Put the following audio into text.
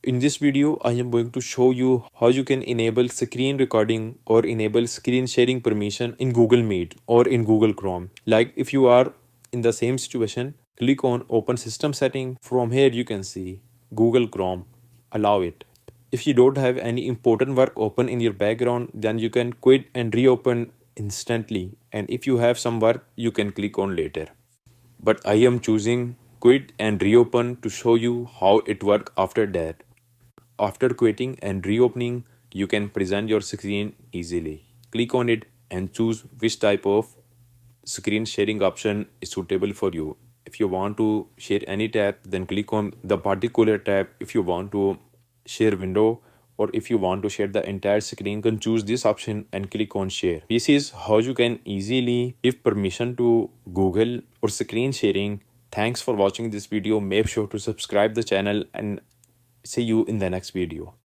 In this video, I am going to show you how you can enable screen recording or enable screen sharing permission in Google Meet or in Google Chrome. Like if you are in the same situation, click on Open System Setting. From here, you can see Google Chrome. Allow it. If you don't have any important work open in your background, then you can quit and reopen instantly. And if you have some work, you can click on later. But I am choosing quit and reopen to show you how it works after that. After quitting and reopening, you can present your screen easily. Click on it and choose which type of screen sharing option is suitable for you. If you want to share any tab, then click on the particular tab. If you want to share window or if you want to share the entire screen, you can choose this option and click on share. This is how you can easily give permission to Google or screen sharing. Thanks for watching this video. Make sure to subscribe the channel and see you in the next video.